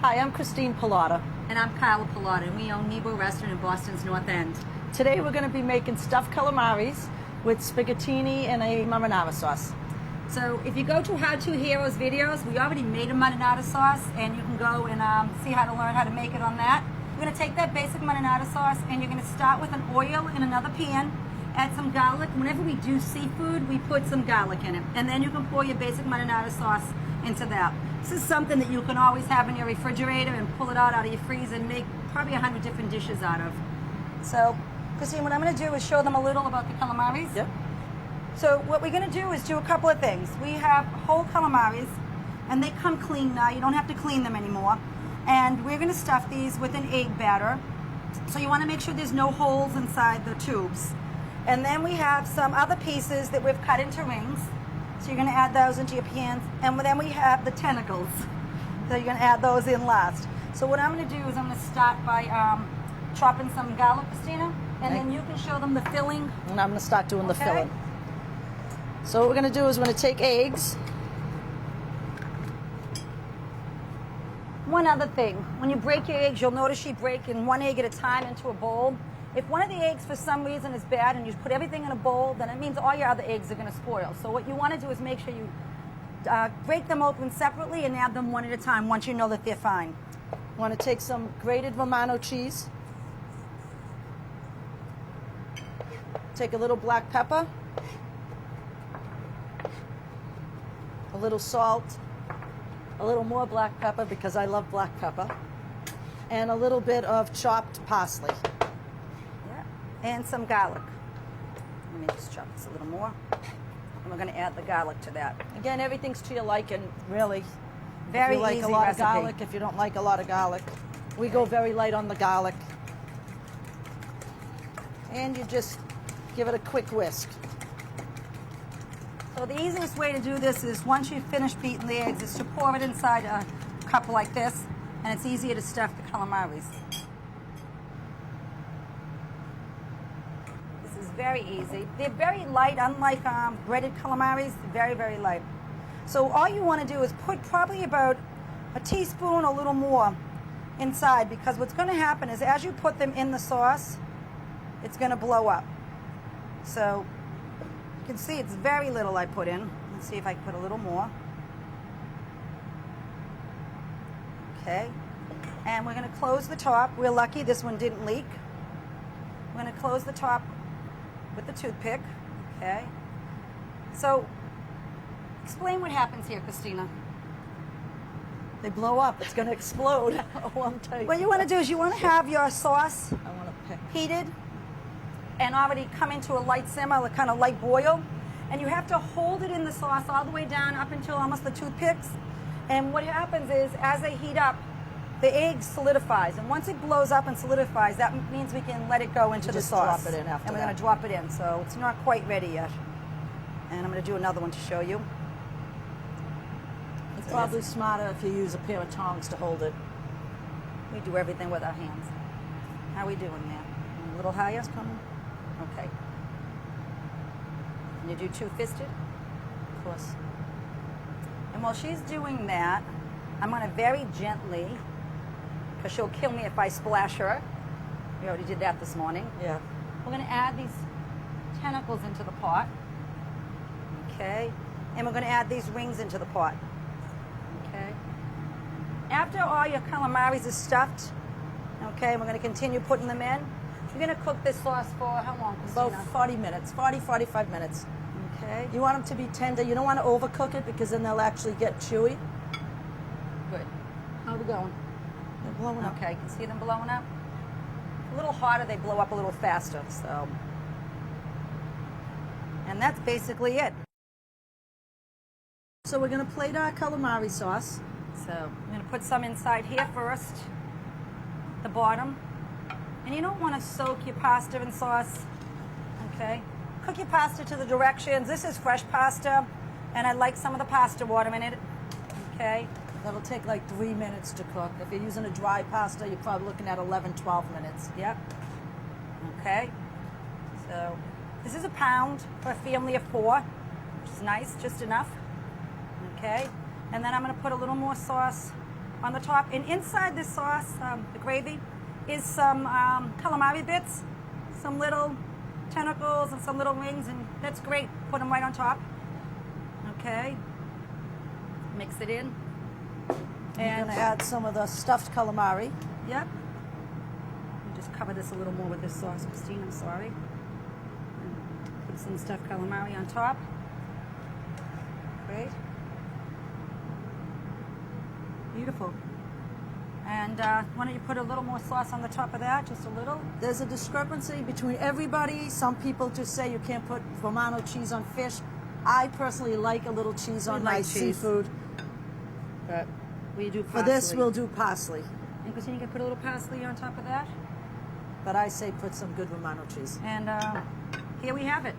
Hi, I'm Christine Pallotta. And I'm Carla Pallotta, and we own Nebo Restaurant in Boston's North End. Today we're going to be making stuffed calamaris with spaghettini and a marinara sauce. So if you go to How To Heroes videos, we already made a marinara sauce, and you can go and see how to learn how to make it on that. We're going to take that basic marinara sauce, and you're going to start with an oil in another pan, add some garlic. Whenever we do seafood, we put some garlic in it, and then you can pour your basic marinara sauce into that. This is something that you can always have in your refrigerator and pull it out of your freezer and make probably 100 different dishes out of. So, Christine, what I'm going to do is show them a little about the calamaris. Yep. So what we're going to do is do a couple of things. We have whole calamaris, and they come clean now. You don't have to clean them anymore. And we're going to stuff these with an egg batter. So you want to make sure there's no holes inside the tubes. And then we have some other pieces that we've cut into rings. So you're going to add those into your pans. And then we have the tentacles. So you're going to add those in last. So what I'm going to do is I'm going to start by chopping some garlic, Christina. And then you can show them the filling. And I'm going to start doing the filling. So what we're going to do is we're going to take eggs. One other thing, when you break your eggs, you'll notice you break in one egg at a time into a bowl. If one of the eggs for some reason is bad and you put everything in a bowl, then it means all your other eggs are going to spoil. So what you want to do is make sure you break them open separately and add them one at a time once you know that they're fine. You want to take some grated Romano cheese. Take a little black pepper. A little salt. A little more black pepper because I love black pepper. And a little bit of chopped parsley. And some garlic. Let me just chop this a little more. And we're going to add the garlic to that. Again, everything's to your liking, really. Very if you like easy a lot recipe. of garlic, if you don't like a lot of garlic. We go very light on the garlic. And you just give it a quick whisk. So the easiest way to do this is once you've finished beating the eggs is to pour it inside a cup like this, and it's easier to stuff the calamaris. Very easy. They're very light, unlike breaded calamaris. Very, very light. So all you want to do is put probably about a teaspoon, a little more, inside, because what's going to happen is as you put them in the sauce, it's going to blow up. So you can see it's very little I put in. Let's see if I can put a little more. Okay. And we're going to close the top. We're lucky this one didn't leak. We're going to close the top with the toothpick. Okay. So, explain what happens here, Christina. They blow up. It's going to explode. Oh, I'm telling you. What you want to do is you want to have your sauce heated and already come into a light simmer, a kind of light boil. And you have to hold it in the sauce all the way down up until almost the toothpicks. And what happens is, as they heat up, the egg solidifies, and once it blows up and solidifies, that means we can let it go into the sauce. Drop it in after and we're going to drop it in, so it's not quite ready yet. And I'm going to do another one to show you. It's probably smarter if you use a pair of tongs to hold it. We do everything with our hands. How are we doing there? A little higher? Coming. Okay. And you do two-fisted? Of course. And while she's doing that, I'm going to very gently, because she'll kill me if I splash her. We already did that this morning. Yeah. We're going to add these tentacles into the pot. Okay. And we're going to add these rings into the pot. Okay. After all your calamaris are stuffed, okay, we're going to continue putting them in. You're going to cook this sauce for how long, Christina? About 40 minutes, 45 minutes. Okay. You want them to be tender. You don't want to overcook it because then they'll actually get chewy. Good. How are we going? They're blowing up. Okay, you can see them blowing up. A little hotter, they blow up a little faster. So, and that's basically it. So we're going to plate our calamari sauce. So I'm going to put some inside here first, the bottom. And you don't want to soak your pasta in sauce. Okay. Cook your pasta to the directions. This is fresh pasta, and I like some of the pasta water in it. Okay. That'll take like 3 minutes to cook. If you're using a dry pasta, you're probably looking at 11, 12 minutes. Yep. Okay. So this is a pound for a family of 4, which is nice, just enough. Okay. And then I'm going to put a little more sauce on the top. And inside this sauce, the gravy, is some calamari bits, some little tentacles and some little wings, and that's great. Put them right on top. Okay. Mix it in. I'm And going to add some of the stuffed calamari. yep. Let me just cover this a little more with this sauce, Christine. I'm sorry. And put some stuffed calamari on top. Great. Beautiful. And why don't you put a little more sauce on the top of that, just a little? There's a discrepancy between everybody. Some people just say you can't put Romano cheese on fish. I personally like a little cheese on my like cheese. seafood. But we do For this, we'll do parsley. And Christine, you can put a little parsley on top of that. But I say put some good Romano cheese. And here we have it.